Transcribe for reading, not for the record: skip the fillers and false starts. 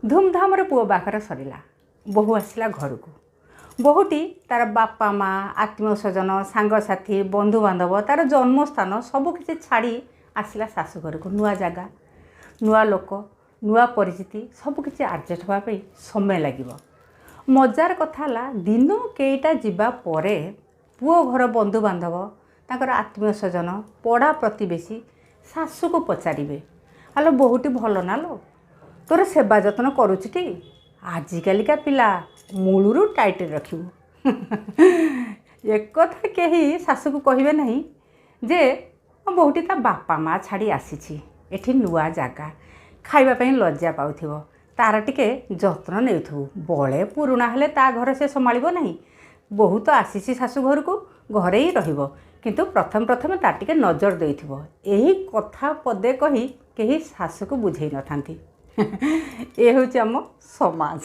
धूमधाम रे पुओ बाहाघर सरिला। बहु आसला घर को। बहुटी तार बापा माँ आत्मीय स्वजन सांगसाथी बंधुबांधव तार जन्मस्थान सबकि छाड़ी आसला शाशुघर को। नुआ जगह नुआ लोक नुआ परिस्थिति सबकि आडजस्ट होगापी समय लगे। मजार कथा है दिन कईटा जीवा परे पुओ घर बंधुबांधव ताकर आत्मीय स्वजन पड़ा प्रतिवेशी शाशु को पचारे आलो बहुटी भल ना लो तोर सेवा जत्न करुचुटी आजिकालिका पिला मूलरू टाइट रखिबू। एक कथा कहीं शाशु को कहे ना जे बहुटी ता बापा माँ छाड़ी आसी एठी नुआ जगह खाइबापी लज्जा पाउथिबो तार टिके जत्न नेउथु बड़े पुरुणा हेले ता घर से संभाळिबो नहीं। बहुत आसीसी शाशु घर को घरे ही रहिबो किंतु प्रथम प्रथम तार टिके नजर देइथिबो। एही कथा पदे कही केही शाशु को बुझेई न थांती। ए होची आम समाज।